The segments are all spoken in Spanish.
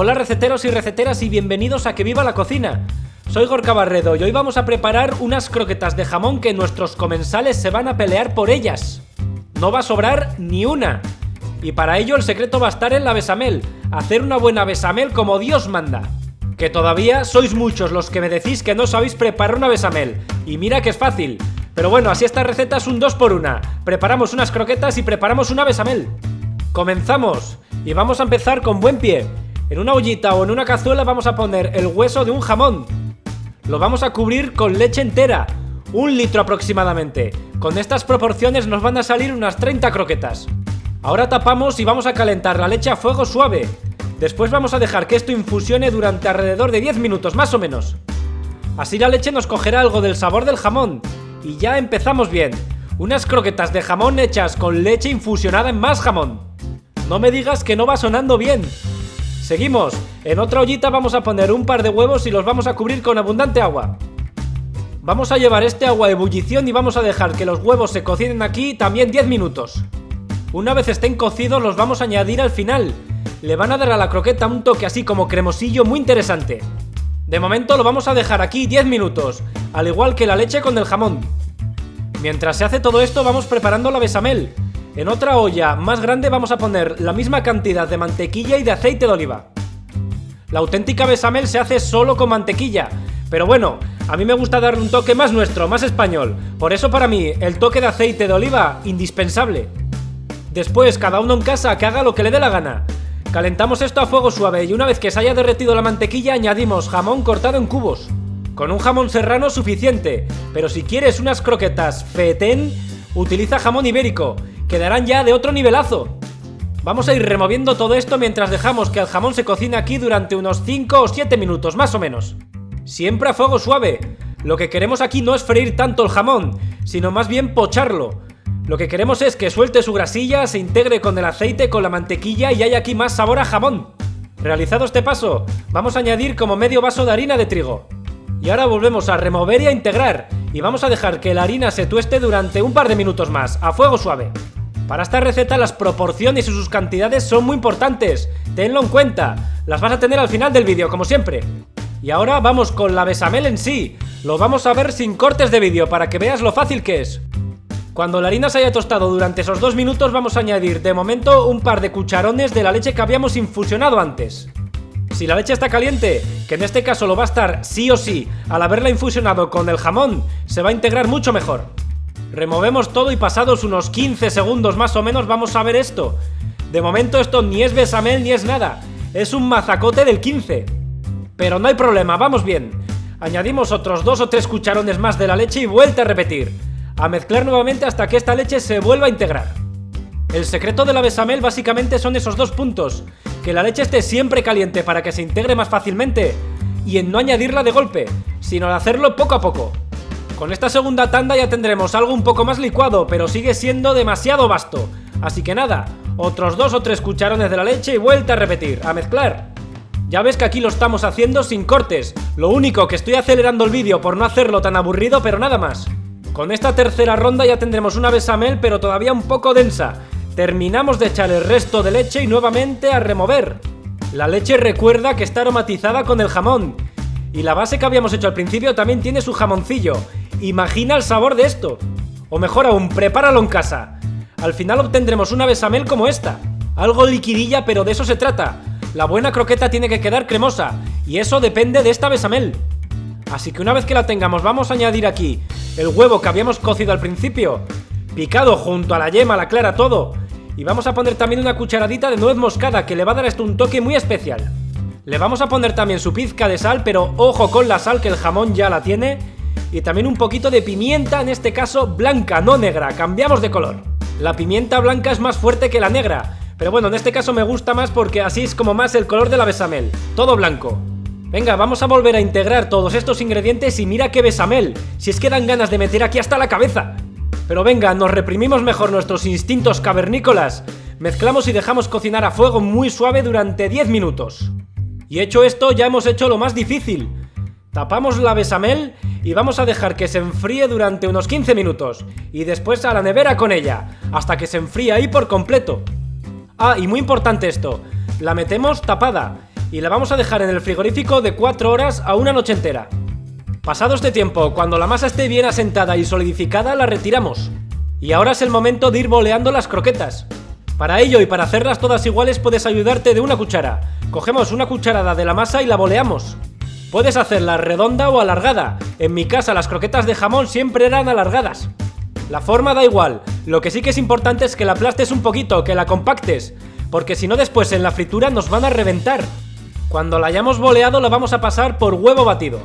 Hola receteros y receteras y bienvenidos a Que Viva la Cocina. Soy Gorka Barredo y hoy vamos a preparar unas croquetas de jamón que nuestros comensales se van a pelear por ellas. No va a sobrar ni una. Y para ello el secreto va a estar en la bechamel, hacer una buena bechamel como Dios manda. Que todavía sois muchos los que me decís que no sabéis preparar una bechamel, y mira que es fácil. Pero bueno, así esta receta es un 2 por 1. Preparamos unas croquetas y preparamos una bechamel. ¡Comenzamos! Y vamos a empezar con buen pie. En una ollita o en una cazuela vamos a poner el hueso de un jamón. Lo vamos a cubrir con leche entera, 1 litro aproximadamente. Con estas proporciones nos van a salir unas 30 croquetas. Ahora tapamos y vamos a calentar la leche a fuego suave. Después vamos a dejar que esto infusione durante alrededor de 10 minutos más o menos. Así la leche nos cogerá algo del sabor del jamón. Y ya empezamos bien. Unas croquetas de jamón hechas con leche infusionada en más jamón. No me digas que no va sonando bien. Seguimos. En otra ollita vamos a poner un par de huevos y los vamos a cubrir con abundante agua. Vamos a llevar este agua a ebullición y vamos a dejar que los huevos se cocinen aquí también 10 minutos. Una vez estén cocidos los vamos a añadir al final. Le van a dar a la croqueta un toque así como cremosillo muy interesante. De momento lo vamos a dejar aquí 10 minutos, al igual que la leche con el jamón. Mientras se hace todo esto vamos preparando la bechamel. En otra olla más grande vamos a poner la misma cantidad de mantequilla y de aceite de oliva. La auténtica bechamel se hace solo con mantequilla, pero bueno, a mí me gusta darle un toque más nuestro, más español. Por eso para mí el toque de aceite de oliva, indispensable. Después cada uno en casa que haga lo que le dé la gana. Calentamos esto a fuego suave y una vez que se haya derretido la mantequilla añadimos jamón cortado en cubos. Con un jamón serrano suficiente, pero si quieres unas croquetas fetén, utiliza jamón ibérico. Quedarán ya de otro nivelazo. Vamos a ir removiendo todo esto mientras dejamos que el jamón se cocine aquí durante unos 5 o 7 minutos más o menos. Siempre a fuego suave. Lo que queremos aquí no es freír tanto el jamón, sino más bien pocharlo. Lo que queremos es que suelte su grasilla, se integre con el aceite, con la mantequilla y haya aquí más sabor a jamón. Realizado este paso, vamos a añadir como medio vaso de harina de trigo. Y ahora volvemos a remover y a integrar. Y vamos a dejar que la harina se tueste durante un par de minutos más, a fuego suave. Para esta receta las proporciones y sus cantidades son muy importantes, tenlo en cuenta, las vas a tener al final del vídeo como siempre. Y ahora vamos con la bechamel en sí, lo vamos a ver sin cortes de vídeo para que veas lo fácil que es. Cuando la harina se haya tostado durante esos 2 minutos vamos a añadir de momento un par de cucharones de la leche que habíamos infusionado antes. Si la leche está caliente, que en este caso lo va a estar sí o sí, al haberla infusionado con el jamón, se va a integrar mucho mejor. Removemos todo y pasados unos 15 segundos más o menos vamos a ver esto. De momento esto ni es bechamel ni es nada, es un mazacote del 15. Pero no hay problema, vamos bien. Añadimos otros 2 o 3 cucharones más de la leche y vuelta a repetir. A mezclar nuevamente hasta que esta leche se vuelva a integrar. El secreto de la bechamel básicamente son esos 2 puntos. Que la leche esté siempre caliente para que se integre más fácilmente y en no añadirla de golpe, sino de hacerlo poco a poco. Con esta segunda tanda ya tendremos algo un poco más licuado, pero sigue siendo demasiado vasto. Así que nada, otros 2 o 3 cucharones de la leche y vuelta a repetir, a mezclar. Ya ves que aquí lo estamos haciendo sin cortes, lo único que estoy acelerando el vídeo por no hacerlo tan aburrido, pero nada más. Con esta tercera ronda ya tendremos una bechamel pero todavía un poco densa. Terminamos de echar el resto de leche y nuevamente a remover. La leche recuerda que está aromatizada con el jamón. Y la base que habíamos hecho al principio también tiene su jamoncillo. Imagina el sabor de esto. O mejor aún, prepáralo en casa. Al final obtendremos una bechamel como esta. Algo liquidilla, pero de eso se trata. La buena croqueta tiene que quedar cremosa. Y eso depende de esta bechamel. Así que una vez que la tengamos vamos a añadir aquí el huevo que habíamos cocido al principio, picado junto a la yema, la clara, todo. Y vamos a poner también una cucharadita de nuez moscada que le va a dar a esto un toque muy especial. Le vamos a poner también su pizca de sal, pero ojo con la sal que el jamón ya la tiene. Y también un poquito de pimienta, en este caso blanca, no negra, cambiamos de color. La pimienta blanca es más fuerte que la negra, pero bueno, en este caso me gusta más porque así es como más el color de la bechamel, todo blanco. Venga, vamos a volver a integrar todos estos ingredientes y mira qué bechamel, si es que dan ganas de meter aquí hasta la cabeza. Pero venga, nos reprimimos mejor nuestros instintos cavernícolas, mezclamos y dejamos cocinar a fuego muy suave durante 10 minutos. Y hecho esto ya hemos hecho lo más difícil. Tapamos la bechamel y vamos a dejar que se enfríe durante unos 15 minutos y después a la nevera con ella, hasta que se enfríe ahí por completo. Ah, y muy importante esto, la metemos tapada y la vamos a dejar en el frigorífico de 4 horas a una noche entera. Pasado este tiempo, cuando la masa esté bien asentada y solidificada, la retiramos. Y ahora es el momento de ir boleando las croquetas. Para ello y para hacerlas todas iguales puedes ayudarte de una cuchara. Cogemos una cucharada de la masa y la boleamos. Puedes hacerla redonda o alargada. En mi casa las croquetas de jamón siempre eran alargadas. La forma da igual, lo que sí que es importante es que la aplastes un poquito, que la compactes, porque si no después en la fritura nos van a reventar. Cuando la hayamos boleado la vamos a pasar por huevo batido,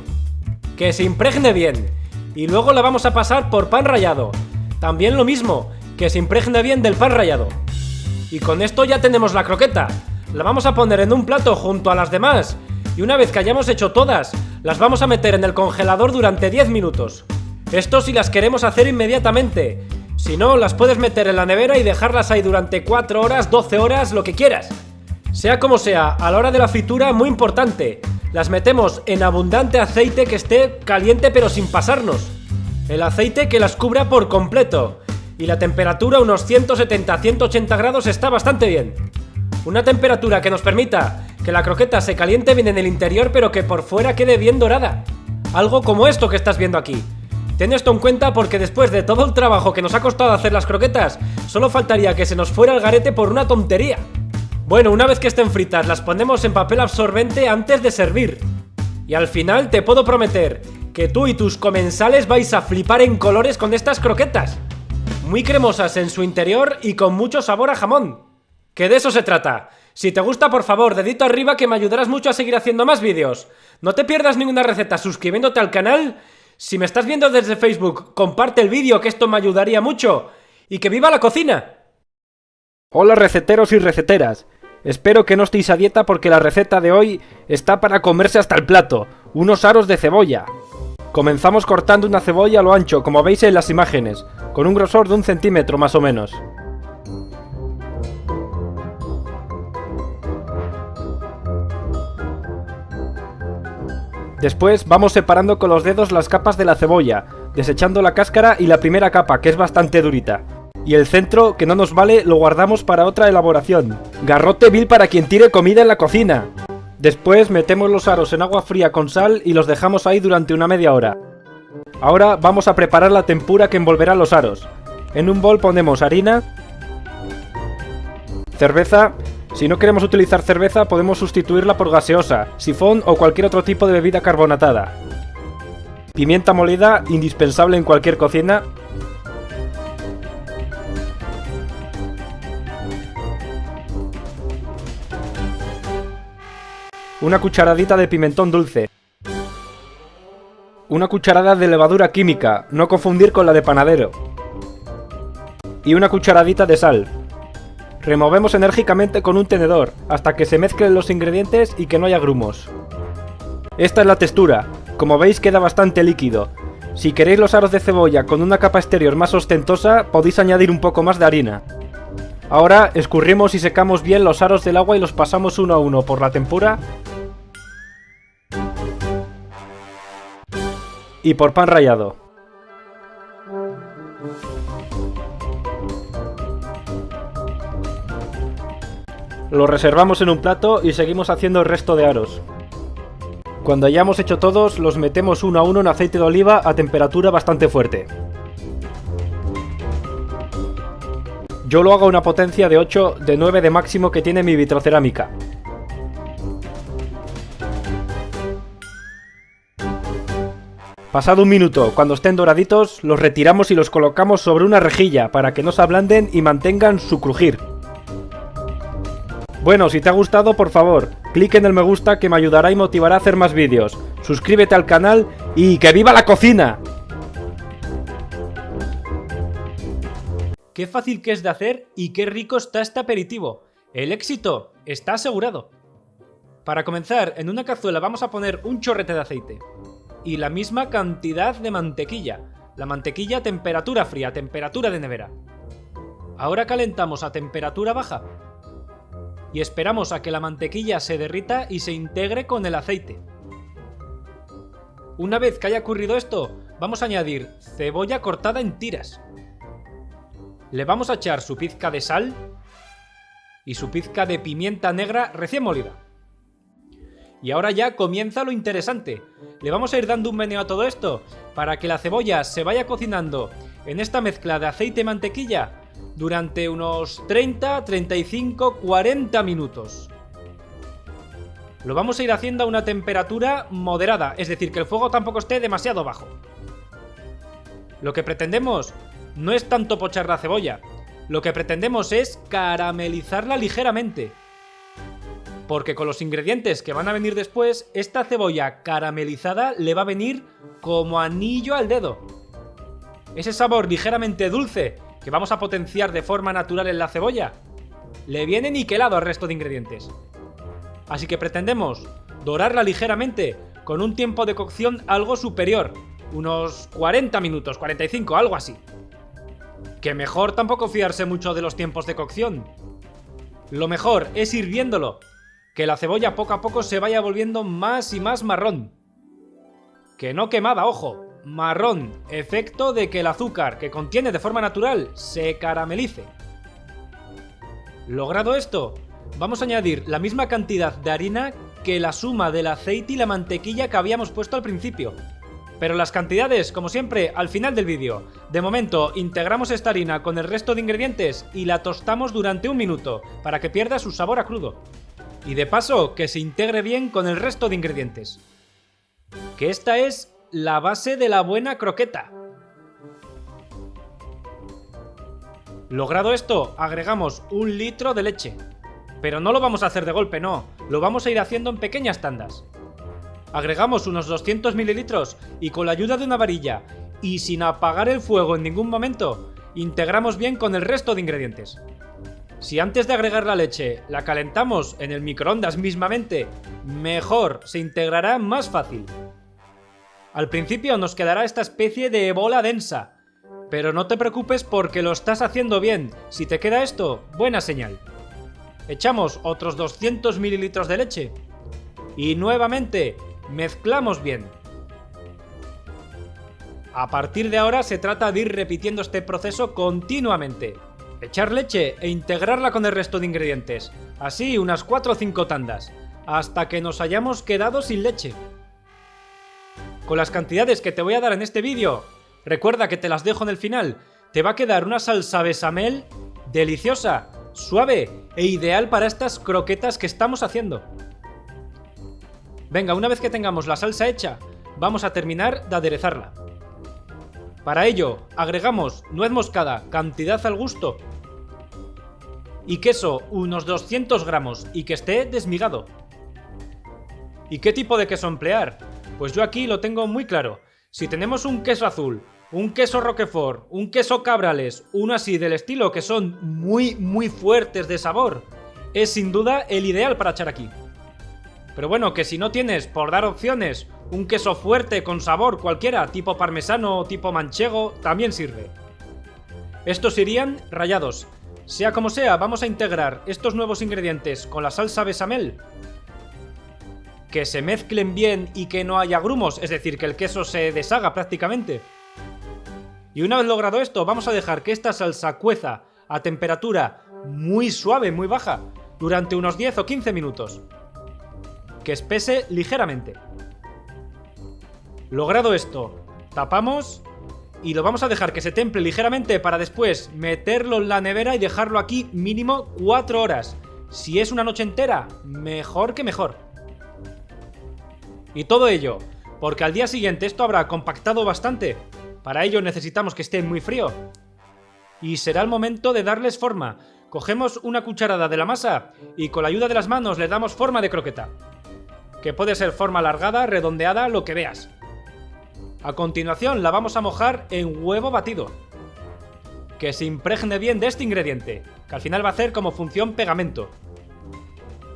que se impregne bien, y luego la vamos a pasar por pan rallado, también lo mismo, que se impregne bien del pan rallado. Y con esto ya tenemos la croqueta. La vamos a poner en un plato junto a las demás, y una vez que hayamos hecho todas, las vamos a meter en el congelador durante 10 minutos. Esto si las queremos hacer inmediatamente. Si no, las puedes meter en la nevera y dejarlas ahí durante 4 horas, 12 horas, lo que quieras. Sea como sea, a la hora de la fritura, muy importante, las metemos en abundante aceite que esté caliente pero sin pasarnos. El aceite que las cubra por completo. Y la temperatura, unos 170-180 grados, está bastante bien. Una temperatura que nos permita que la croqueta se caliente bien en el interior pero que por fuera quede bien dorada. Algo como esto que estás viendo aquí. Ten esto en cuenta porque después de todo el trabajo que nos ha costado hacer las croquetas, solo faltaría que se nos fuera el garete por una tontería. Bueno, una vez que estén fritas, las ponemos en papel absorbente antes de servir. Y al final te puedo prometer que tú y tus comensales vais a flipar en colores con estas croquetas. Muy cremosas en su interior y con mucho sabor a jamón. Que de eso se trata. Si te gusta, por favor, dedito arriba que me ayudarás mucho a seguir haciendo más vídeos. No te pierdas ninguna receta suscribiéndote al canal. Si me estás viendo desde Facebook, comparte el vídeo que esto me ayudaría mucho. ¡Y que viva la cocina! Hola receteros y receteras. Espero que no estéis a dieta porque la receta de hoy está para comerse hasta el plato. Unos aros de cebolla. Comenzamos cortando una cebolla a lo ancho, como veis en las imágenes, con un grosor de 1 centímetro más o menos. Después vamos separando con los dedos las capas de la cebolla, desechando la cáscara y la primera capa, que es bastante durita. Y el centro, que no nos vale, lo guardamos para otra elaboración. Garrote vil para quien tire comida en la cocina. Después metemos los aros en agua fría con sal y los dejamos ahí durante una media hora. Ahora vamos a preparar la tempura que envolverá los aros. En un bol ponemos harina, cerveza. Si no queremos utilizar cerveza, podemos sustituirla por gaseosa, sifón o cualquier otro tipo de bebida carbonatada. Pimienta molida, indispensable en cualquier cocina. Una cucharadita de pimentón dulce. Una cucharada de levadura química, no confundir con la de panadero. Y una cucharadita de sal. Removemos enérgicamente con un tenedor, hasta que se mezclen los ingredientes y que no haya grumos. Esta es la textura, como veis queda bastante líquido. Si queréis los aros de cebolla con una capa exterior más ostentosa, podéis añadir un poco más de harina. Ahora escurrimos y secamos bien los aros del agua y los pasamos uno a uno por la tempura y por pan rallado. Lo reservamos en un plato y seguimos haciendo el resto de aros. Cuando hayamos hecho todos, los metemos uno a uno en aceite de oliva a temperatura bastante fuerte. Yo lo hago a una potencia de 8, de 9 de máximo que tiene mi vitrocerámica. Pasado un minuto, cuando estén doraditos, los retiramos y los colocamos sobre una rejilla para que no se ablanden y mantengan su crujir. Bueno, si te ha gustado, por favor, clic en el me gusta que me ayudará y motivará a hacer más vídeos. Suscríbete al canal y ¡que viva la cocina! Qué fácil que es de hacer y qué rico está este aperitivo. El éxito está asegurado. Para comenzar, en una cazuela vamos a poner un chorrete de aceite y la misma cantidad de mantequilla. La mantequilla a temperatura fría, temperatura de nevera. Ahora calentamos a temperatura baja y esperamos a que la mantequilla se derrita y se integre con el aceite. Una vez que haya ocurrido esto, vamos a añadir cebolla cortada en tiras. Le vamos a echar su pizca de sal y su pizca de pimienta negra recién molida. Y ahora ya comienza lo interesante. Le vamos a ir dando un meneo a todo esto para que la cebolla se vaya cocinando en esta mezcla de aceite y mantequilla durante unos 30, 35, 40 minutos. Lo vamos a ir haciendo a una temperatura moderada, es decir, que el fuego tampoco esté demasiado bajo. Lo que pretendemos no es tanto pochar la cebolla, lo que pretendemos es caramelizarla ligeramente. Porque con los ingredientes que van a venir después, esta cebolla caramelizada le va a venir como anillo al dedo. Ese sabor ligeramente dulce que vamos a potenciar de forma natural en la cebolla, le viene niquelado al resto de ingredientes. Así que pretendemos dorarla ligeramente con un tiempo de cocción algo superior, unos 40 minutos, 45, algo así. Que mejor tampoco fiarse mucho de los tiempos de cocción. Lo mejor es ir viéndolo, que la cebolla poco a poco se vaya volviendo más y más marrón. Que no quemada, ojo, marrón, efecto de que el azúcar que contiene de forma natural se caramelice. Logrado esto, vamos a añadir la misma cantidad de harina que la suma del aceite y la mantequilla que habíamos puesto al principio. Pero las cantidades, como siempre, al final del vídeo. De momento, integramos esta harina con el resto de ingredientes y la tostamos durante 1 minuto, para que pierda su sabor a crudo. Y de paso, que se integre bien con el resto de ingredientes. Que esta es la base de la buena croqueta. Logrado esto, agregamos 1 litro de leche. Pero no lo vamos a hacer de golpe, no. Lo vamos a ir haciendo en pequeñas tandas. Agregamos unos 200 mililitros y con la ayuda de una varilla y sin apagar el fuego en ningún momento, integramos bien con el resto de ingredientes. Si antes de agregar la leche la calentamos en el microondas mismamente, mejor, se integrará más fácil. Al principio nos quedará esta especie de bola densa, pero no te preocupes porque lo estás haciendo bien. Si te queda esto, buena señal. Echamos otros 200 mililitros de leche y nuevamente mezclamos bien. A partir de ahora se trata de ir repitiendo este proceso continuamente. Echar leche e integrarla con el resto de ingredientes. Así unas 4 o 5 tandas, hasta que nos hayamos quedado sin leche. Con las cantidades que te voy a dar en este vídeo, recuerda que te las dejo en el final, te va a quedar una salsa bechamel deliciosa, suave e ideal para estas croquetas que estamos haciendo. Venga, una vez que tengamos la salsa hecha, vamos a terminar de aderezarla. Para ello, agregamos nuez moscada, cantidad al gusto, y queso, unos 200 gramos, y que esté desmigado. ¿Y qué tipo de queso emplear? Pues yo aquí lo tengo muy claro. Si tenemos un queso azul, un queso roquefort, un queso cabrales, uno así del estilo que son muy fuertes de sabor, es sin duda el ideal para echar aquí. Pero bueno, que si no tienes, por dar opciones, un queso fuerte con sabor cualquiera, tipo parmesano o tipo manchego, también sirve. Estos irían rallados. Sea como sea, vamos a integrar estos nuevos ingredientes con la salsa bechamel. Que se mezclen bien y que no haya grumos, es decir, que el queso se deshaga prácticamente. Y una vez logrado esto, vamos a dejar que esta salsa cueza a temperatura muy suave, muy baja, durante unos 10 o 15 minutos. Que espese ligeramente. Logrado esto, tapamos y lo vamos a dejar que se temple ligeramente para después meterlo en la nevera y dejarlo aquí mínimo 4 horas. Si es una noche entera, mejor que mejor. Y todo ello, porque al día siguiente esto habrá compactado bastante. Para ello necesitamos que esté muy frío. Y será el momento de darles forma. Cogemos una cucharada de la masa y con la ayuda de las manos le damos forma de croqueta. Que puede ser forma alargada, redondeada, lo que veas. A continuación la vamos a mojar en huevo batido. Que se impregne bien de este ingrediente, que al final va a hacer como función pegamento.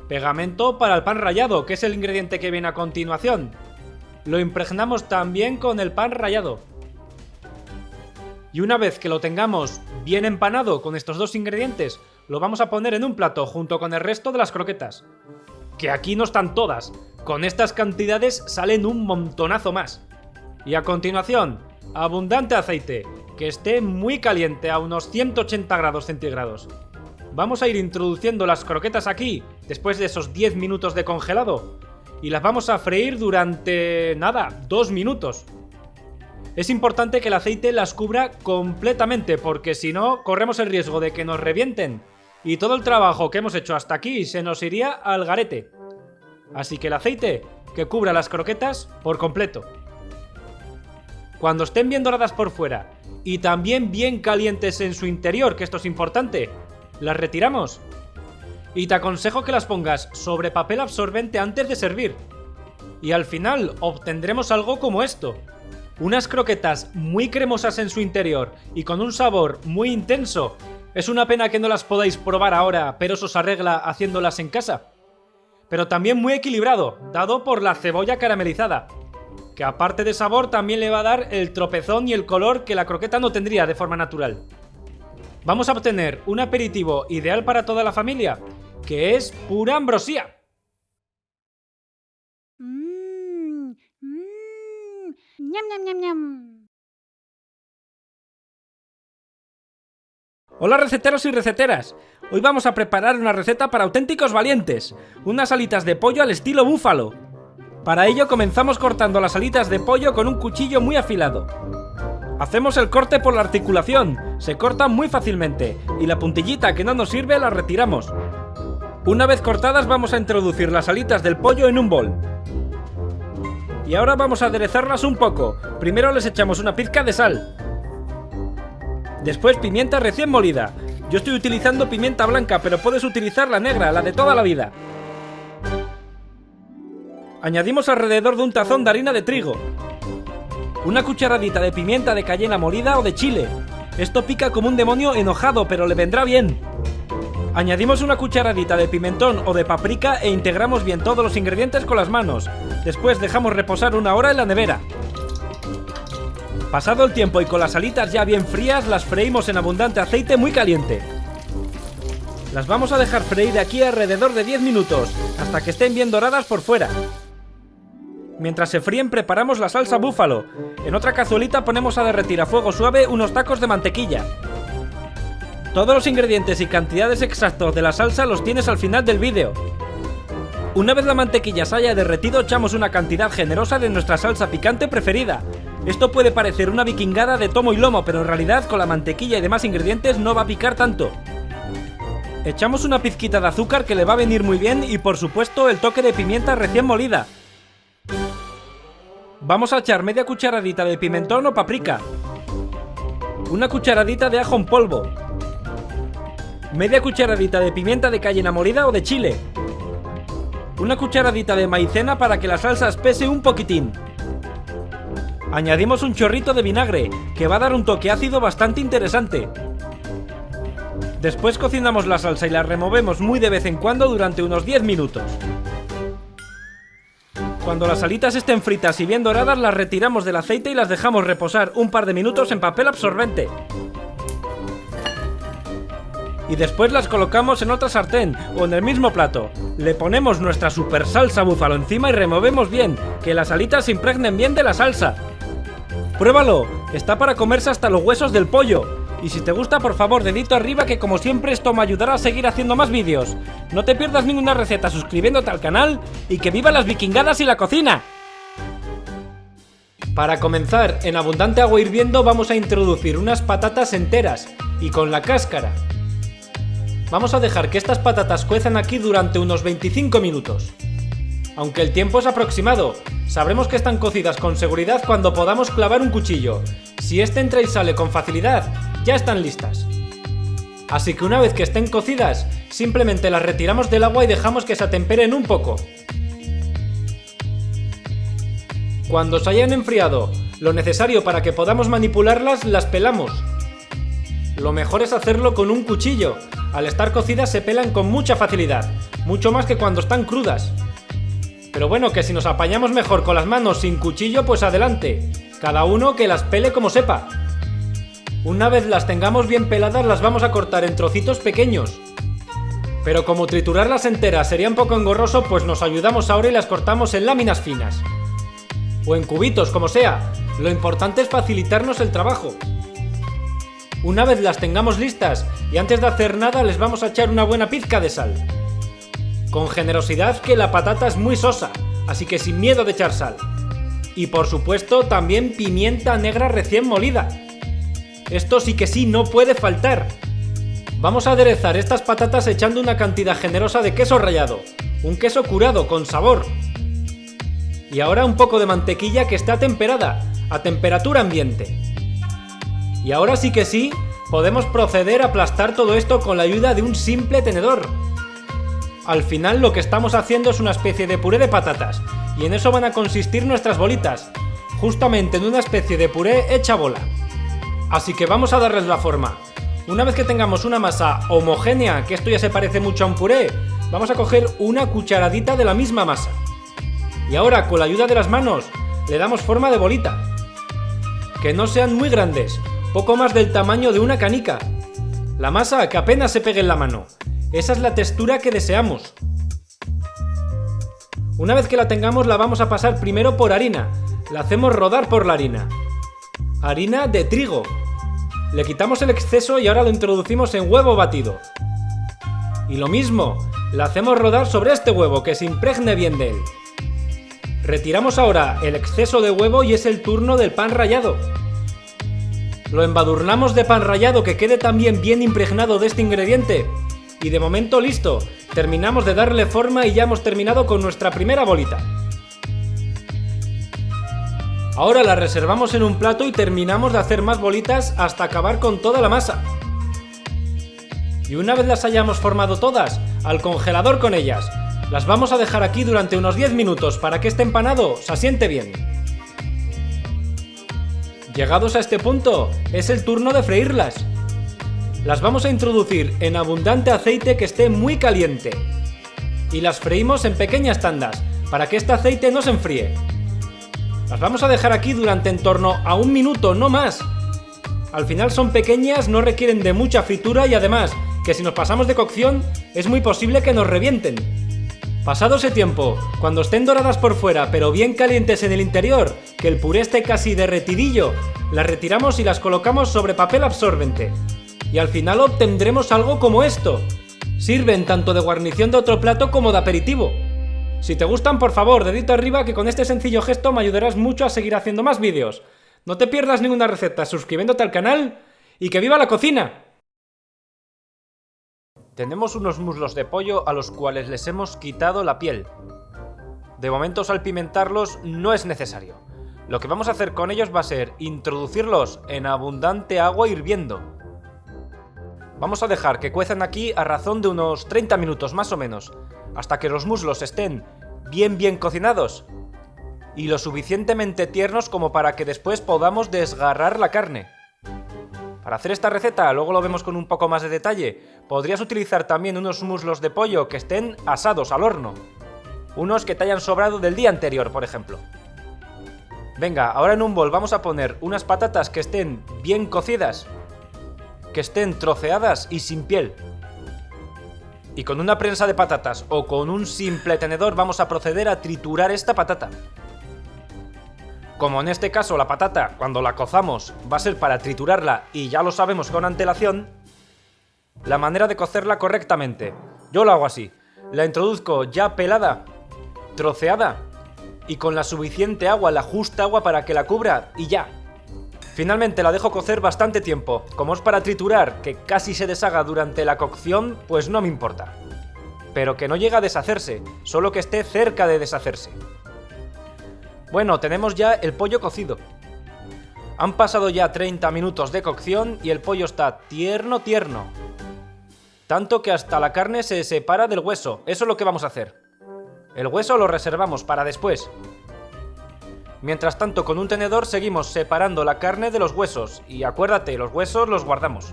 Pegamento para el pan rallado, que es el ingrediente que viene a continuación. Lo impregnamos también con el pan rallado. Y una vez que lo tengamos bien empanado con estos dos ingredientes, lo vamos a poner en un plato junto con el resto de las croquetas. Que aquí no están todas, con estas cantidades salen un montonazo más. Y a continuación, abundante aceite, que esté muy caliente a unos 180 grados centígrados. Vamos a ir introduciendo las croquetas aquí, después de esos 10 minutos de congelado, y las vamos a freír durante, nada, 2 minutos. Es importante que el aceite las cubra completamente, porque si no, corremos el riesgo de que nos revienten y todo el trabajo que hemos hecho hasta aquí se nos iría al garete. Así que el aceite que cubra las croquetas por completo. Cuando estén bien doradas por fuera y también bien calientes en su interior, que esto es importante, las retiramos. Y te aconsejo que las pongas sobre papel absorbente antes de servir. Y al final obtendremos algo como esto. Unas croquetas muy cremosas en su interior y con un sabor muy intenso. Es una pena que no las podáis probar ahora, pero eso os arregla haciéndolas en casa. Pero también muy equilibrado, dado por la cebolla caramelizada, que aparte de sabor también le va a dar el tropezón y el color que la croqueta no tendría de forma natural. Vamos a obtener un aperitivo ideal para toda la familia, que es pura ambrosía. Ñam, ñam, ñam, ñam. Hola receteros y receteras, hoy vamos a preparar una receta para auténticos valientes, unas alitas de pollo al estilo búfalo. Para ello comenzamos cortando las alitas de pollo con un cuchillo muy afilado. Hacemos el corte por la articulación, se corta muy fácilmente y la puntillita que no nos sirve la retiramos. Una vez cortadas vamos a introducir las alitas del pollo en un bol. Y ahora vamos a aderezarlas un poco. Primero les echamos una pizca de sal. Después pimienta recién molida. Yo estoy utilizando pimienta blanca, pero puedes utilizar la negra, la de toda la vida. Añadimos alrededor de un tazón de harina de trigo. Una cucharadita de pimienta de cayena molida o de chile. Esto pica como un demonio enojado, pero le vendrá bien. Añadimos una cucharadita de pimentón o de paprika e integramos bien todos los ingredientes con las manos. Después dejamos reposar 1 hora en la nevera. Pasado el tiempo y con las alitas ya bien frías, las freímos en abundante aceite muy caliente. Las vamos a dejar freír aquí alrededor de 10 minutos, hasta que estén bien doradas por fuera. Mientras se fríen preparamos la salsa búfalo. En otra cazuelita ponemos a derretir a fuego suave unos tacos de mantequilla. Todos los ingredientes y cantidades exactos de la salsa los tienes al final del vídeo. Una vez la mantequilla se haya derretido, echamos una cantidad generosa de nuestra salsa picante preferida. Esto puede parecer una vikingada de tomo y lomo, pero en realidad con la mantequilla y demás ingredientes no va a picar tanto. Echamos una pizquita de azúcar que le va a venir muy bien y por supuesto el toque de pimienta recién molida. Vamos a echar media cucharadita de pimentón o paprika. Una cucharadita de ajo en polvo. Media cucharadita de pimienta de cayena molida o de chile. Una cucharadita de maicena para que la salsa espese un poquitín. Añadimos un chorrito de vinagre, que va a dar un toque ácido bastante interesante. Después cocinamos la salsa y la removemos muy de vez en cuando durante unos 10 minutos. Cuando las alitas estén fritas y bien doradas, las retiramos del aceite y las dejamos reposar un par de minutos en papel absorbente. Y después las colocamos en otra sartén o en el mismo plato. Le ponemos nuestra super salsa búfalo encima y removemos bien, que las alitas se impregnen bien de la salsa. ¡Pruébalo! Está para comerse hasta los huesos del pollo. Y si te gusta, por favor, dedito arriba, que como siempre esto me ayudará a seguir haciendo más vídeos. No te pierdas ninguna receta suscribiéndote al canal y que viva las vikingadas y la cocina. Para comenzar, en abundante agua hirviendo vamos a introducir unas patatas enteras y con la cáscara. Vamos a dejar que estas patatas cuezan aquí durante unos 25 minutos. Aunque el tiempo es aproximado, sabremos que están cocidas con seguridad cuando podamos clavar un cuchillo. Si este entra y sale con facilidad, ya están listas. Así que una vez que estén cocidas, simplemente las retiramos del agua y dejamos que se atemperen un poco. Cuando se hayan enfriado lo necesario para que podamos manipularlas, las pelamos. Lo mejor es hacerlo con un cuchillo. Al estar cocidas se pelan con mucha facilidad, mucho más que cuando están crudas. Pero bueno, que si nos apañamos mejor con las manos sin cuchillo, pues adelante. Cada uno que las pele como sepa. Una vez las tengamos bien peladas, las vamos a cortar en trocitos pequeños. Pero como triturarlas enteras sería un poco engorroso, pues nos ayudamos ahora y las cortamos en láminas finas. O en cubitos, como sea. Lo importante es facilitarnos el trabajo. Una vez las tengamos listas y antes de hacer nada, les vamos a echar una buena pizca de sal. Con generosidad, que la patata es muy sosa, así que sin miedo de echar sal. Y por supuesto también pimienta negra recién molida. Esto sí que sí, no puede faltar. Vamos a aderezar estas patatas echando una cantidad generosa de queso rallado, un queso curado con sabor. Y ahora un poco de mantequilla que está temperada, a temperatura ambiente. Y ahora sí que sí, podemos proceder a aplastar todo esto con la ayuda de un simple tenedor. Al final lo que estamos haciendo es una especie de puré de patatas, y en eso van a consistir nuestras bolitas, justamente en una especie de puré hecha bola. Así que vamos a darles la forma. Una vez que tengamos una masa homogénea, que esto ya se parece mucho a un puré, vamos a coger una cucharadita de la misma masa. Y ahora, con la ayuda de las manos, le damos forma de bolita. Que no sean muy grandes, poco más del tamaño de una canica. La masa que apenas se pegue en la mano. Esa es la textura que deseamos. Una vez que la tengamos, la vamos a pasar primero por harina. La hacemos rodar por la harina. Harina de trigo. Le quitamos el exceso y ahora lo introducimos en huevo batido. Y lo mismo, la hacemos rodar sobre este huevo, que se impregne bien de él. Retiramos ahora el exceso de huevo y es el turno del pan rallado. Lo embadurnamos de pan rallado que quede también bien impregnado de este ingrediente. Y de momento listo, terminamos de darle forma y ya hemos terminado con nuestra primera bolita. Ahora la reservamos en un plato y terminamos de hacer más bolitas hasta acabar con toda la masa. Y una vez las hayamos formado todas, al congelador con ellas. Las vamos a dejar aquí durante unos 10 minutos para que este empanado se asiente bien. Llegados a este punto, es el turno de freírlas. Las vamos a introducir en abundante aceite que esté muy caliente. Y las freímos en pequeñas tandas, para que este aceite no se enfríe. Las vamos a dejar aquí durante en torno a 1 minuto, no más. Al final son pequeñas, no requieren de mucha fritura y además, que si nos pasamos de cocción, es muy posible que nos revienten. Pasado ese tiempo, cuando estén doradas por fuera pero bien calientes en el interior, que el puré esté casi derretidillo, las retiramos y las colocamos sobre papel absorbente. Y al final obtendremos algo como esto. Sirven tanto de guarnición de otro plato como de aperitivo. Si te gustan, por favor, dedito arriba, que con este sencillo gesto me ayudarás mucho a seguir haciendo más vídeos. No te pierdas ninguna receta suscribiéndote al canal y ¡que viva la cocina! Tenemos unos muslos de pollo a los cuales les hemos quitado la piel. De momento salpimentarlos no es necesario. Lo que vamos a hacer con ellos va a ser introducirlos en abundante agua hirviendo. Vamos a dejar que cuezan aquí a razón de unos 30 minutos más o menos, hasta que los muslos estén bien cocinados y lo suficientemente tiernos como para que después podamos desgarrar la carne. Para hacer esta receta, luego lo vemos con un poco más de detalle, podrías utilizar también unos muslos de pollo que estén asados al horno. Unos que te hayan sobrado del día anterior, por ejemplo. Venga, ahora en un bol vamos a poner unas patatas que estén bien cocidas, que estén troceadas y sin piel. Y con una prensa de patatas o con un simple tenedor vamos a proceder a triturar esta patata. Como en este caso la patata, cuando la cozamos, va a ser para triturarla y ya lo sabemos con antelación, la manera de cocerla correctamente, yo lo hago así. La introduzco ya pelada, troceada y con la suficiente agua, la justa agua para que la cubra y ya. Finalmente la dejo cocer bastante tiempo. Como es para triturar, que casi se deshaga durante la cocción, pues no me importa. Pero que no llegue a deshacerse, solo que esté cerca de deshacerse. Bueno, tenemos ya el pollo cocido. Han pasado ya 30 minutos de cocción y el pollo está tierno. Tanto que hasta la carne se separa del hueso. Eso es lo que vamos a hacer. El hueso lo reservamos para después. Mientras tanto, con un tenedor seguimos separando la carne de los huesos. Y acuérdate, los huesos los guardamos.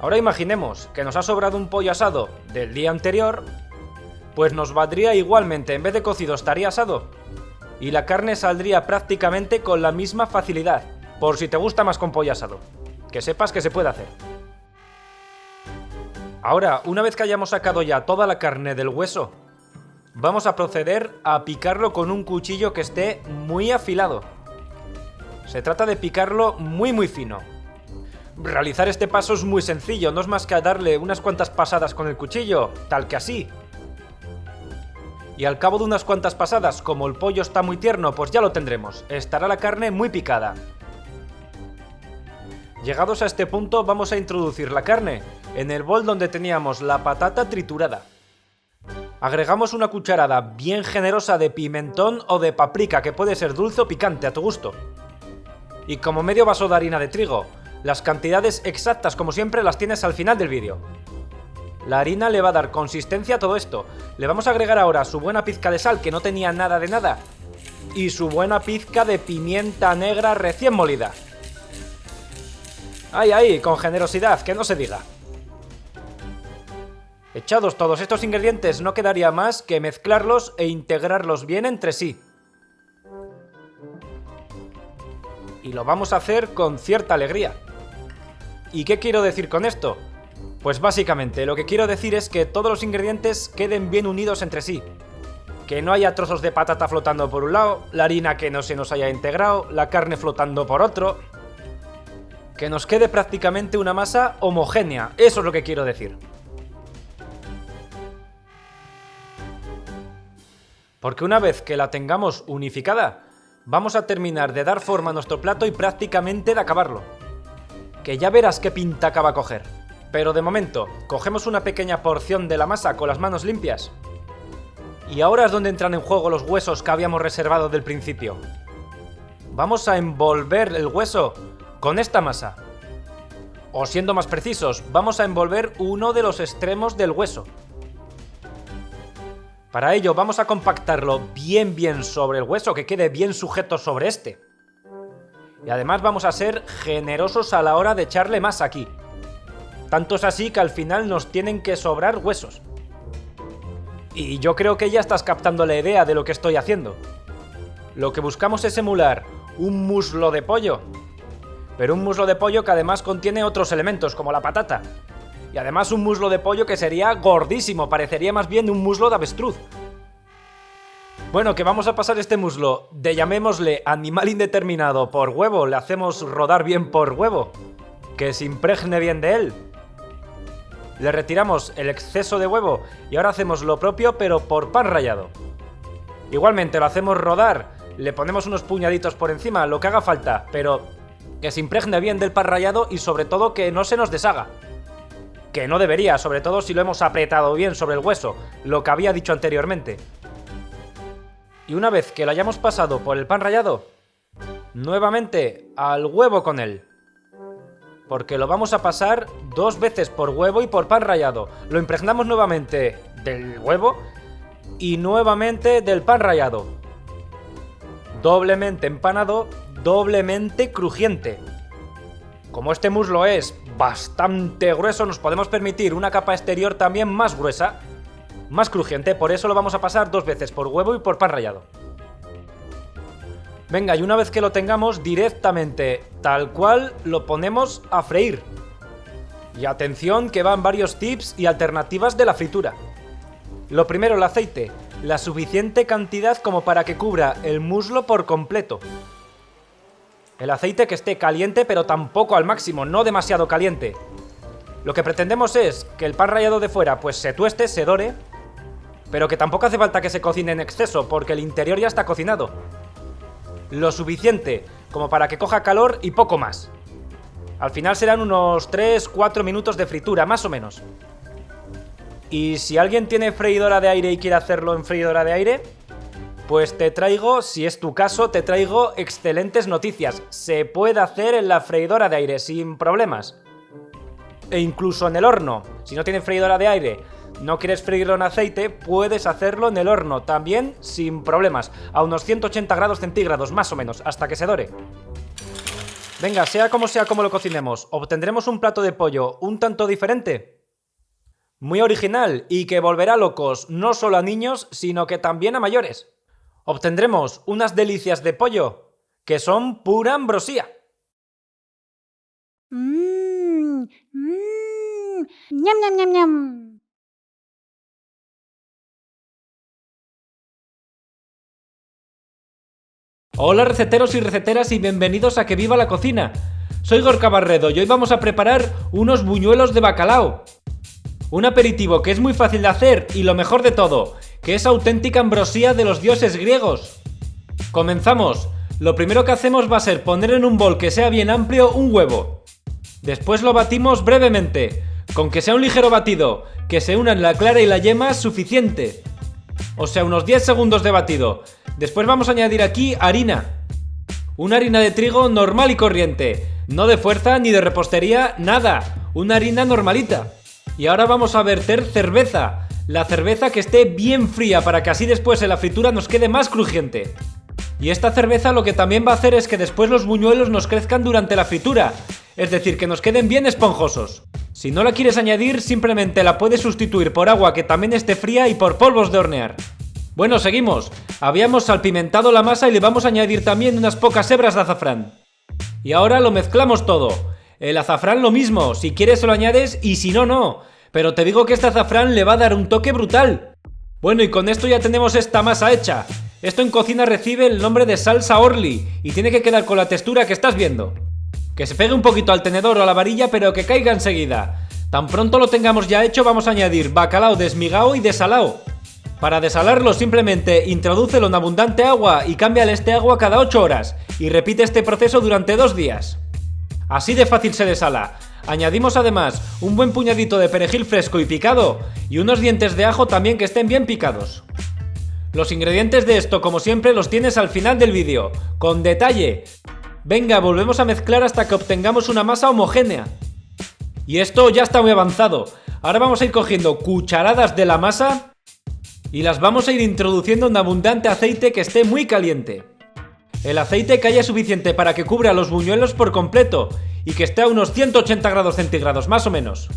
Ahora imaginemos que nos ha sobrado un pollo asado del día anterior, pues nos valdría igualmente, en vez de cocido estaría asado. Y la carne saldría prácticamente con la misma facilidad, por si te gusta más con pollo asado. Que sepas que se puede hacer. Ahora, una vez que hayamos sacado ya toda la carne del hueso, vamos a proceder a picarlo con un cuchillo que esté muy afilado. Se trata de picarlo muy fino. Realizar este paso es muy sencillo, no es más que darle unas cuantas pasadas con el cuchillo, tal que así. Y al cabo de unas cuantas pasadas, como el pollo está muy tierno, pues ya lo tendremos. Estará la carne muy picada. Llegados a este punto, vamos a introducir la carne en el bol donde teníamos la patata triturada. Agregamos una cucharada bien generosa de pimentón o de paprika, que puede ser dulce o picante a tu gusto. Y como medio vaso de harina de trigo. Las cantidades exactas, como siempre, las tienes al final del vídeo. La harina le va a dar consistencia a todo esto. Le vamos a agregar ahora su buena pizca de sal, que no tenía nada de nada. Y su buena pizca de pimienta negra recién molida. ¡Ay, con generosidad, que no se diga! Echados todos estos ingredientes, no quedaría más que mezclarlos e integrarlos bien entre sí. Y lo vamos a hacer con cierta alegría. ¿Y qué quiero decir con esto? Pues básicamente lo que quiero decir es que todos los ingredientes queden bien unidos entre sí. Que no haya trozos de patata flotando por un lado, la harina que no se nos haya integrado, la carne flotando por otro. Que nos quede prácticamente una masa homogénea, eso es lo que quiero decir. Porque una vez que la tengamos unificada, vamos a terminar de dar forma a nuestro plato y prácticamente de acabarlo. Que ya verás qué pinta acaba a coger. Pero de momento, cogemos una pequeña porción de la masa con las manos limpias. Y ahora es donde entran en juego los huesos que habíamos reservado del principio. Vamos a envolver el hueso con esta masa. O siendo más precisos, vamos a envolver uno de los extremos del hueso. Para ello vamos a compactarlo bien sobre el hueso, que quede bien sujeto sobre este. Y además vamos a ser generosos a la hora de echarle más aquí. Tanto es así que al final nos tienen que sobrar huesos. Y yo creo que ya estás captando la idea de lo que estoy haciendo. Lo que buscamos es emular un muslo de pollo. Pero un muslo de pollo que además contiene otros elementos, como la patata. Y además un muslo de pollo que sería gordísimo, parecería más bien un muslo de avestruz. Bueno, que vamos a pasar este muslo de, llamémosle, animal indeterminado por huevo, le hacemos rodar bien por huevo, que se impregne bien de él. Le retiramos el exceso de huevo y ahora hacemos lo propio pero por pan rallado. Igualmente lo hacemos rodar, le ponemos unos puñaditos por encima, lo que haga falta, pero que se impregne bien del pan rallado y sobre todo que no se nos deshaga. Que no debería, sobre todo si lo hemos apretado bien sobre el hueso, lo que había dicho anteriormente. Y una vez que lo hayamos pasado por el pan rallado, nuevamente al huevo con él. Porque lo vamos a pasar 2 veces por huevo y por pan rallado. Lo impregnamos nuevamente del huevo y nuevamente del pan rallado. Doblemente empanado, doblemente crujiente. Como este muslo es bastante grueso, nos podemos permitir una capa exterior también más gruesa, más crujiente, por eso lo vamos a pasar 2 veces por huevo y por pan rallado. Venga, y una vez que lo tengamos, directamente, tal cual, lo ponemos a freír. Y atención que van varios tips y alternativas de la fritura. Lo primero, el aceite, la suficiente cantidad como para que cubra el muslo por completo. El aceite que esté caliente pero tampoco al máximo, no demasiado caliente. Lo que pretendemos es que el pan rallado de fuera pues se tueste, se dore, pero que tampoco hace falta que se cocine en exceso porque el interior ya está cocinado. Lo suficiente como para que coja calor y poco más. Al final serán unos 3-4 minutos de fritura, más o menos. Y si alguien tiene freidora de aire y quiere hacerlo en freidora de aire, pues te traigo, si es tu caso, te traigo excelentes noticias. Se puede hacer en la freidora de aire sin problemas. E incluso en el horno. Si no tienes freidora de aire, no quieres freírlo en aceite, puedes hacerlo en el horno, también sin problemas, a unos 180 grados centígrados más o menos, hasta que se dore. Venga, sea como lo cocinemos, obtendremos un plato de pollo un tanto diferente, muy original y que volverá locos no solo a niños, sino que también a mayores. Obtendremos unas delicias de pollo que son pura ambrosía. Ñam, ñam, ñam, ñam. Hola receteros y receteras y bienvenidos a Que Viva la Cocina. Soy Gorka Barredo y hoy vamos a preparar unos buñuelos de bacalao. Un aperitivo que es muy fácil de hacer y lo mejor de todo, que es auténtica ambrosía de los dioses griegos. Comenzamos. Lo primero que hacemos va a ser poner en un bol que sea bien amplio un huevo. Después lo batimos brevemente. Con que sea un ligero batido, que se unan la clara y la yema es suficiente. O sea, unos 10 segundos de batido. Después vamos a añadir aquí harina. Una harina de trigo normal y corriente. No de fuerza ni de repostería, nada. Una harina normalita. Y ahora vamos a verter cerveza. La cerveza que esté bien fría para que así después en la fritura nos quede más crujiente. Y esta cerveza lo que también va a hacer es que después los buñuelos nos crezcan durante la fritura. Es decir, que nos queden bien esponjosos. Si no la quieres añadir, simplemente la puedes sustituir por agua que también esté fría y por polvos de hornear. Bueno, seguimos. Habíamos salpimentado la masa y le vamos a añadir también unas pocas hebras de azafrán. Y ahora lo mezclamos todo. El azafrán lo mismo, si quieres se lo añades y si no, no. Pero te digo que este azafrán le va a dar un toque brutal. Bueno, y con esto ya tenemos esta masa hecha. Esto en cocina recibe el nombre de salsa Orly y tiene que quedar con la textura que estás viendo. Que se pegue un poquito al tenedor o a la varilla, pero que caiga enseguida. Tan pronto lo tengamos ya hecho, vamos a añadir bacalao desmigao y desalao. Para desalarlo, simplemente introdúcelo en abundante agua y cámbiale este agua cada 8 horas. Y repite este proceso durante 2 días. Así de fácil se desala. Añadimos además un buen puñadito de perejil fresco y picado y unos dientes de ajo también que estén bien picados. Los ingredientes de esto, como siempre, los tienes al final del vídeo, con detalle. Venga, volvemos a mezclar hasta que obtengamos una masa homogénea. Y esto ya está muy avanzado. Ahora vamos a ir cogiendo cucharadas de la masa y las vamos a ir introduciendo en abundante aceite que esté muy caliente. El aceite que haya suficiente para que cubra los buñuelos por completo y que esté a unos 180 grados centígrados, más o menos.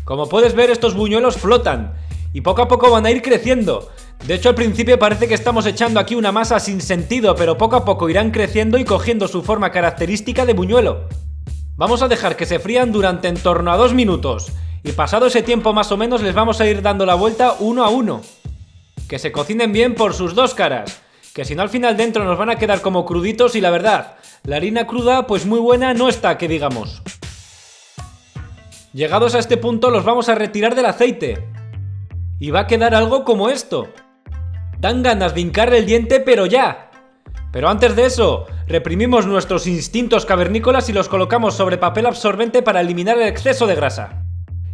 Como puedes ver, estos buñuelos flotan y poco a poco van a ir creciendo. De hecho, al principio parece que estamos echando aquí una masa sin sentido, pero poco a poco irán creciendo y cogiendo su forma característica de buñuelo. Vamos a dejar que se frían durante en torno a 2 minutos, y pasado ese tiempo más o menos les vamos a ir dando la vuelta uno a uno. Que se cocinen bien por sus dos caras, que si no al final dentro nos van a quedar como cruditos y la verdad, la harina cruda pues muy buena no está, que digamos. Llegados a este punto los vamos a retirar del aceite. Y va a quedar algo como esto. Dan ganas de hincarle el diente, pero ya. Pero antes de eso, reprimimos nuestros instintos cavernícolas y los colocamos sobre papel absorbente para eliminar el exceso de grasa.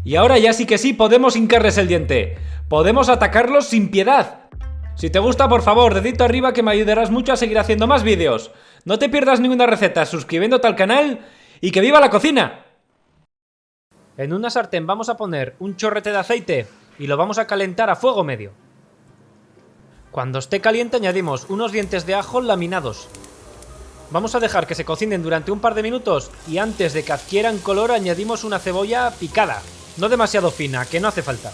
Y ahora ya sí que sí podemos hincarles el diente. Podemos atacarlos sin piedad. Si te gusta, por favor, dedito arriba que me ayudarás mucho a seguir haciendo más vídeos. No te pierdas ninguna receta suscribiéndote al canal y ¡que viva la cocina! En una sartén vamos a poner un chorrete de aceite y lo vamos a calentar a fuego medio. Cuando esté caliente añadimos unos dientes de ajo laminados. Vamos a dejar que se cocinen durante un par de minutos y antes de que adquieran color añadimos una cebolla picada, no demasiado fina, que no hace falta.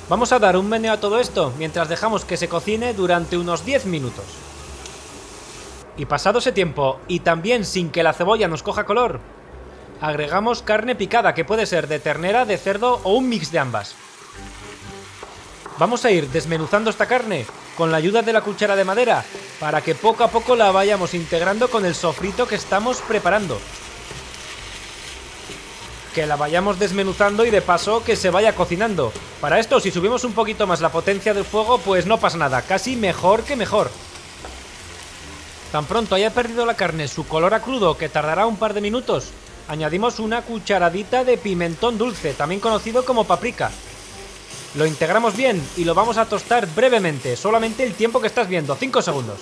Vamos a dar un meneo a todo esto mientras dejamos que se cocine durante unos 10 minutos. Y pasado ese tiempo, y también sin que la cebolla nos coja color, agregamos carne picada que puede ser de ternera, de cerdo o un mix de ambas. Vamos a ir desmenuzando esta carne con la ayuda de la cuchara de madera para que poco a poco la vayamos integrando con el sofrito que estamos preparando. Que la vayamos desmenuzando y de paso que se vaya cocinando. Para esto, si subimos un poquito más la potencia del fuego, pues no pasa nada, casi mejor que mejor. Tan pronto haya perdido la carne su color a crudo, que tardará un par de minutos, añadimos una cucharadita de pimentón dulce, también conocido como paprika. Lo integramos bien y lo vamos a tostar brevemente, solamente el tiempo que estás viendo, 5 segundos.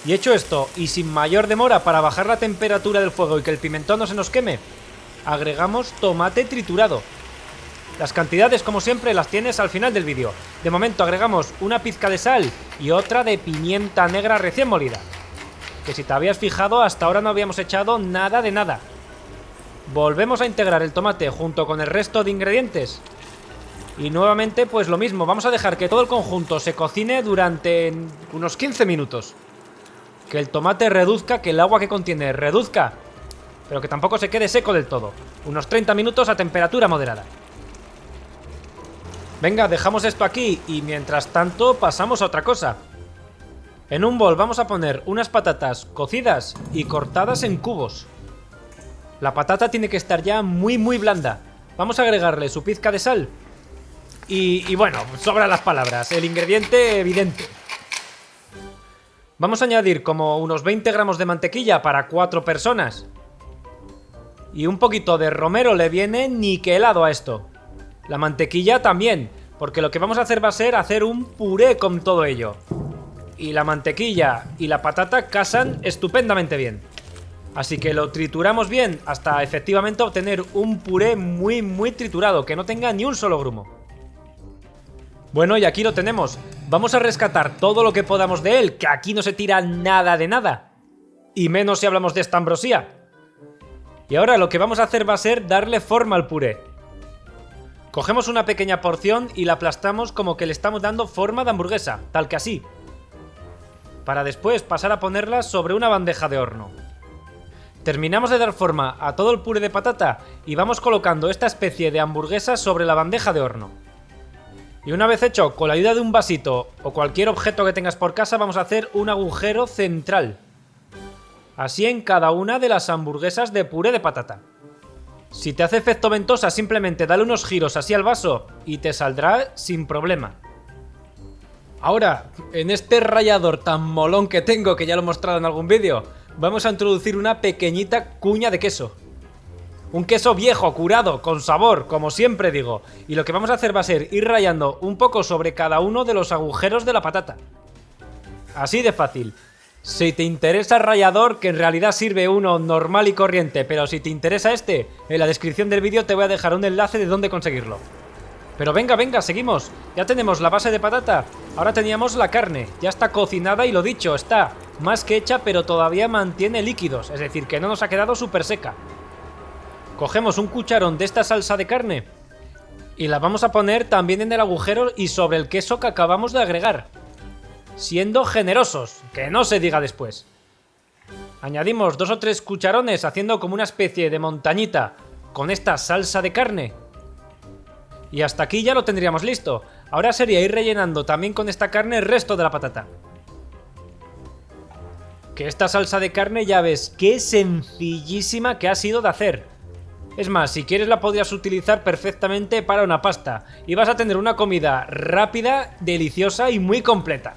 Y hecho esto, y sin mayor demora para bajar la temperatura del fuego y que el pimentón no se nos queme, agregamos tomate triturado. Las cantidades, como siempre, las tienes al final del vídeo. De momento agregamos una pizca de sal y otra de pimienta negra recién molida. Que si te habías fijado, hasta ahora no habíamos echado nada de nada. Volvemos a integrar el tomate junto con el resto de ingredientes. Y nuevamente, pues lo mismo, vamos a dejar que todo el conjunto se cocine durante unos 15 minutos. Que el tomate reduzca, que el agua que contiene reduzca, pero que tampoco se quede seco del todo. Unos 30 minutos a temperatura moderada. Venga, dejamos esto aquí y mientras tanto pasamos a otra cosa. En un bol vamos a poner unas patatas cocidas y cortadas en cubos. La patata tiene que estar ya muy blanda. Vamos a agregarle su pizca de sal. Y bueno, sobran las palabras, el ingrediente evidente. Vamos a añadir como unos 20 gramos de mantequilla para 4 personas. Y un poquito de romero le viene niquelado a esto. La mantequilla también, porque lo que vamos a hacer va a ser hacer un puré con todo ello. Y la mantequilla y la patata casan estupendamente bien. Así que lo trituramos bien hasta efectivamente obtener un puré muy triturado, que no tenga ni un solo grumo. Bueno, y aquí lo tenemos. Vamos a rescatar todo lo que podamos de él, que aquí no se tira nada de nada. Y menos si hablamos de esta ambrosía. Y ahora lo que vamos a hacer va a ser darle forma al puré. Cogemos una pequeña porción y la aplastamos como que le estamos dando forma de hamburguesa, tal que así. Para después pasar a ponerla sobre una bandeja de horno. Terminamos de dar forma a todo el puré de patata y vamos colocando esta especie de hamburguesa sobre la bandeja de horno. Y una vez hecho, con la ayuda de un vasito o cualquier objeto que tengas por casa, vamos a hacer un agujero central. Así en cada una de las hamburguesas de puré de patata. Si te hace efecto ventosa, simplemente dale unos giros así al vaso y te saldrá sin problema. Ahora, en este rallador tan molón que tengo, que ya lo he mostrado en algún vídeo, vamos a introducir una pequeñita cuña de queso. Un queso viejo, curado, con sabor, como siempre digo. Y lo que vamos a hacer va a ser ir rallando un poco sobre cada uno de los agujeros de la patata. Así de fácil. Si te interesa el rallador, que en realidad sirve uno normal y corriente, pero si te interesa este, en la descripción del vídeo te voy a dejar un enlace de dónde conseguirlo. Pero venga, seguimos. Ya tenemos la base de patata. Ahora teníamos la carne. Ya está cocinada y lo dicho, está más que hecha, pero todavía mantiene líquidos. Es decir, que no nos ha quedado súper seca. Cogemos un cucharón de esta salsa de carne y la vamos a poner también en el agujero y sobre el queso que acabamos de agregar. Siendo generosos, que no se diga después. Añadimos 2 o 3 cucharones haciendo como una especie de montañita con esta salsa de carne. Y hasta aquí ya lo tendríamos listo. Ahora sería ir rellenando también con esta carne el resto de la patata. Que esta salsa de carne ya ves qué sencillísima que ha sido de hacer. Es más, si quieres la podrías utilizar perfectamente para una pasta y vas a tener una comida rápida, deliciosa y muy completa.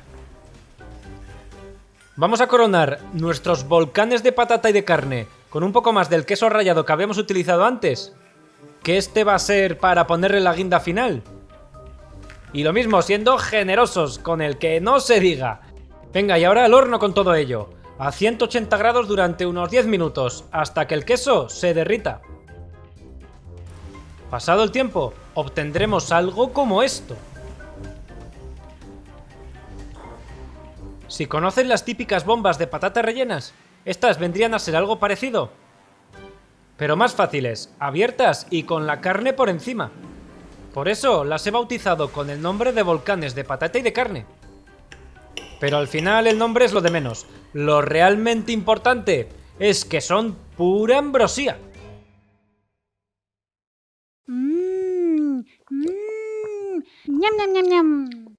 Vamos a coronar nuestros volcanes de patata y de carne con un poco más del queso rallado que habíamos utilizado antes, que este va a ser para ponerle la guinda final. Y lo mismo, siendo generosos con el que no se diga. Venga, y ahora al horno con todo ello, a 180 grados durante unos 10 minutos, hasta que el queso se derrita. Pasado el tiempo, obtendremos algo como esto. Si conoces las típicas bombas de patatas rellenas, estas vendrían a ser algo parecido, pero más fáciles, abiertas y con la carne por encima. Por eso las he bautizado con el nombre de volcanes de patata y de carne. Pero al final el nombre es lo de menos. Lo realmente importante es que son pura ambrosía. Ñam, ñam, ñam, ñam.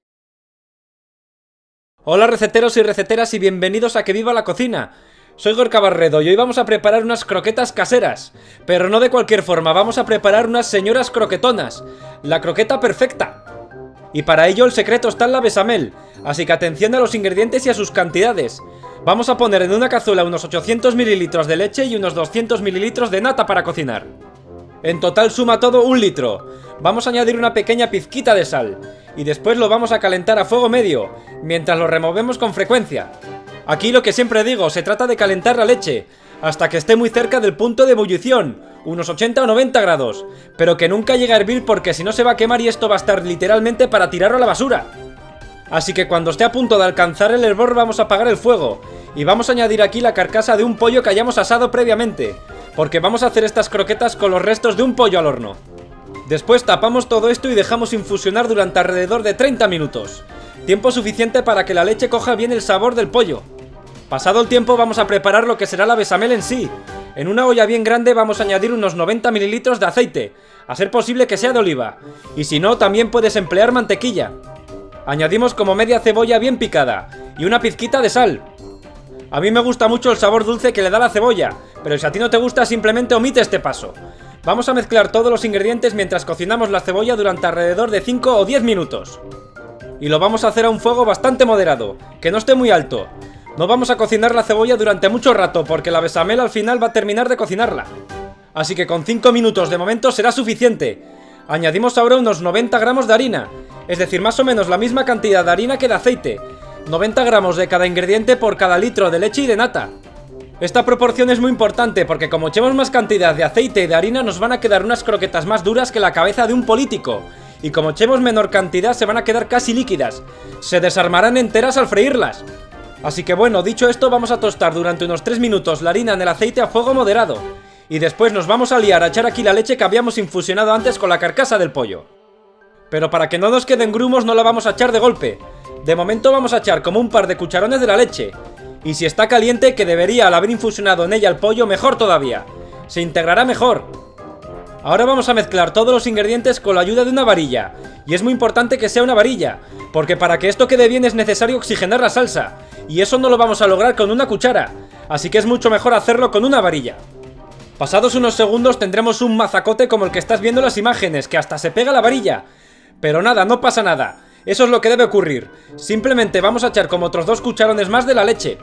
Hola receteros y receteras y bienvenidos a Que Viva la Cocina. Soy Gorka Barredo y hoy vamos a preparar unas croquetas caseras. Pero no de cualquier forma, vamos a preparar unas señoras croquetonas. La croqueta perfecta. Y para ello el secreto está en la bechamel, así que atención a los ingredientes y a sus cantidades. Vamos a poner en una cazuela unos 800 ml de leche y unos 200 ml de nata para cocinar. En total suma todo 1 litro. Vamos a añadir una pequeña pizquita de sal y después lo vamos a calentar a fuego medio, mientras lo removemos con frecuencia. Aquí lo que siempre digo, se trata de calentar la leche hasta que esté muy cerca del punto de ebullición, unos 80 o 90 grados, pero que nunca llegue a hervir porque si no se va a quemar y esto va a estar literalmente para tirarlo a la basura. Así que cuando esté a punto de alcanzar el hervor vamos a apagar el fuego y vamos a añadir aquí la carcasa de un pollo que hayamos asado previamente, porque vamos a hacer estas croquetas con los restos de un pollo al horno. Después tapamos todo esto y dejamos infusionar durante alrededor de 30 minutos, tiempo suficiente para que la leche coja bien el sabor del pollo. Pasado el tiempo vamos a preparar lo que será la bechamel en sí. En una olla bien grande vamos a añadir unos 90 ml de aceite, a ser posible que sea de oliva, y si no también puedes emplear mantequilla. Añadimos como media cebolla bien picada y una pizquita de sal. A mí me gusta mucho el sabor dulce que le da la cebolla, pero si a ti no te gusta simplemente omite este paso. Vamos a mezclar todos los ingredientes mientras cocinamos la cebolla durante alrededor de 5 o 10 minutos. Y lo vamos a hacer a un fuego bastante moderado, que no esté muy alto. No vamos a cocinar la cebolla durante mucho rato porque la bechamel al final va a terminar de cocinarla. Así que con 5 minutos de momento será suficiente. Añadimos ahora unos 90 gramos de harina, es decir, más o menos la misma cantidad de harina que de aceite. 90 gramos de cada ingrediente por cada litro de leche y de nata. Esta proporción es muy importante porque como echemos más cantidad de aceite y de harina nos van a quedar unas croquetas más duras que la cabeza de un político. Y como echemos menor cantidad se van a quedar casi líquidas. Se desarmarán enteras al freírlas. Así que bueno, dicho esto, vamos a tostar durante unos 3 minutos la harina en el aceite a fuego moderado. Y después nos vamos a liar a echar aquí la leche que habíamos infusionado antes con la carcasa del pollo. Pero para que no nos queden grumos no la vamos a echar de golpe. De momento vamos a echar como un par de cucharones de la leche. Y si está caliente, que debería al haber infusionado en ella el pollo, mejor todavía. Se integrará mejor. Ahora vamos a mezclar todos los ingredientes con la ayuda de una varilla. Y es muy importante que sea una varilla, porque para que esto quede bien es necesario oxigenar la salsa. Y eso no lo vamos a lograr con una cuchara. Así que es mucho mejor hacerlo con una varilla. Pasados unos segundos tendremos un mazacote como el que estás viendo en las imágenes, que hasta se pega a la varilla. Pero nada, no pasa nada. Eso es lo que debe ocurrir. Simplemente vamos a echar como otros 2 cucharones más de la leche.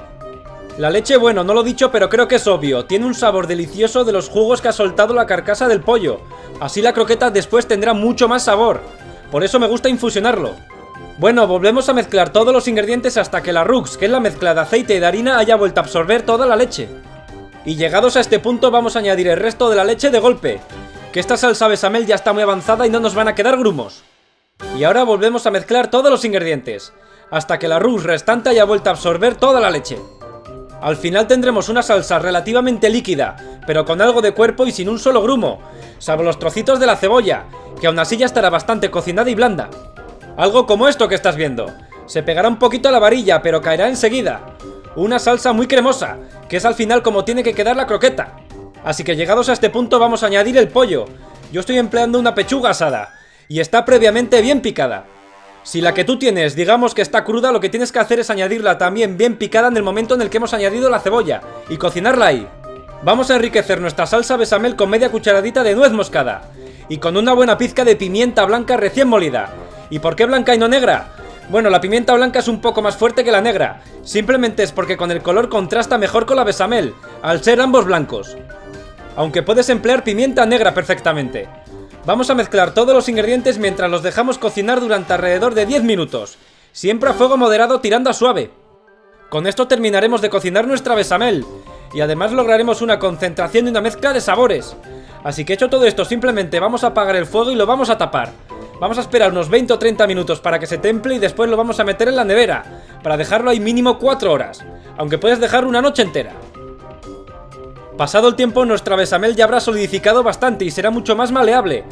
La leche, bueno, no lo he dicho, pero creo que es obvio. Tiene un sabor delicioso de los jugos que ha soltado la carcasa del pollo. Así la croqueta después tendrá mucho más sabor. Por eso me gusta infusionarlo. Bueno, volvemos a mezclar todos los ingredientes hasta que la Rux, que es la mezcla de aceite y de harina, haya vuelto a absorber toda la leche. Y llegados a este punto vamos a añadir el resto de la leche de golpe. Que esta salsa bechamel ya está muy avanzada y no nos van a quedar grumos. Y ahora volvemos a mezclar todos los ingredientes, hasta que la Rux restante haya vuelto a absorber toda la leche. Al final tendremos una salsa relativamente líquida, pero con algo de cuerpo y sin un solo grumo, salvo los trocitos de la cebolla, que aún así ya estará bastante cocinada y blanda. Algo como esto que estás viendo. Se pegará un poquito a la varilla, pero caerá enseguida. Una salsa muy cremosa, que es al final como tiene que quedar la croqueta. Así que llegados a este punto vamos a añadir el pollo. Yo estoy empleando una pechuga asada, y está previamente bien picada. Si la que tú tienes, digamos que está cruda, lo que tienes que hacer es añadirla también bien picada en el momento en el que hemos añadido la cebolla, y cocinarla ahí. Vamos a enriquecer nuestra salsa bechamel con media cucharadita de nuez moscada, y con una buena pizca de pimienta blanca recién molida. ¿Y por qué blanca y no negra? Bueno, la pimienta blanca es un poco más fuerte que la negra, simplemente es porque con el color contrasta mejor con la bechamel, al ser ambos blancos. Aunque puedes emplear pimienta negra perfectamente. Vamos a mezclar todos los ingredientes mientras los dejamos cocinar durante alrededor de 10 minutos, siempre a fuego moderado tirando a suave. Con esto terminaremos de cocinar nuestra bechamel, y además lograremos una concentración y una mezcla de sabores. Así que hecho todo esto, simplemente vamos a apagar el fuego y lo vamos a tapar. Vamos a esperar unos 20 o 30 minutos para que se temple y después lo vamos a meter en la nevera, para dejarlo ahí mínimo 4 horas, aunque puedes dejarlo una noche entera. Pasado el tiempo, nuestra bechamel ya habrá solidificado bastante y será mucho más maleable.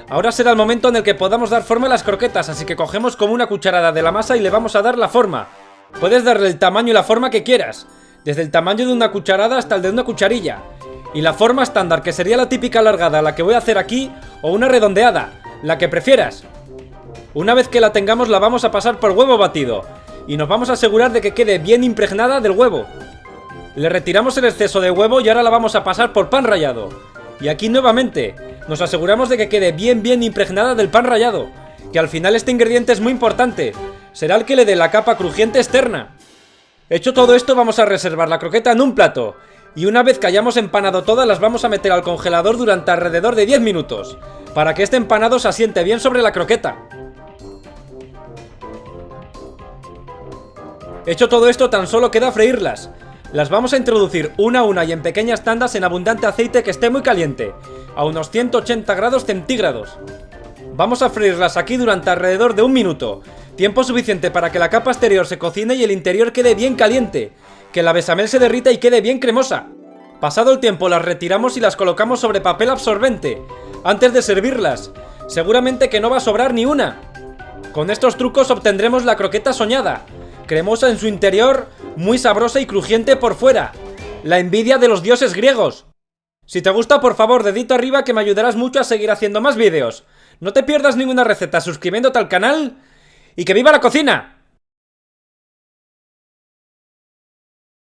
Ahora será el momento en el que podamos dar forma a las croquetas, así que cogemos como una cucharada de la masa y le vamos a dar la forma. Puedes darle el tamaño y la forma que quieras, desde el tamaño de una cucharada hasta el de una cucharilla. Y la forma estándar, que sería la típica alargada, la que voy a hacer aquí, o una redondeada, la que prefieras. Una vez que la tengamos la vamos a pasar por huevo batido, y nos vamos a asegurar de que quede bien impregnada del huevo. Le retiramos el exceso de huevo y ahora la vamos a pasar por pan rallado. Y aquí nuevamente, nos aseguramos de que quede bien impregnada del pan rallado, que al final este ingrediente es muy importante, será el que le dé la capa crujiente externa. Hecho todo esto, vamos a reservar la croqueta en un plato, y una vez que hayamos empanado todas las vamos a meter al congelador durante alrededor de 10 minutos, para que este empanado se asiente bien sobre la croqueta. Hecho todo esto, tan solo queda freírlas. Las vamos a introducir una a una y en pequeñas tandas en abundante aceite que esté muy caliente, a unos 180 grados centígrados. Vamos a freírlas aquí durante alrededor de 1 minuto, tiempo suficiente para que la capa exterior se cocine y el interior quede bien caliente, que la bechamel se derrita y quede bien cremosa. Pasado el tiempo las retiramos y las colocamos sobre papel absorbente, antes de servirlas, seguramente que no va a sobrar ni una. Con estos trucos obtendremos la croqueta soñada, cremosa en su interior, muy sabrosa y crujiente por fuera. La envidia de los dioses griegos. Si te gusta, por favor, dedito arriba que me ayudarás mucho a seguir haciendo más vídeos. No te pierdas ninguna receta suscribiéndote al canal y ¡que viva la cocina!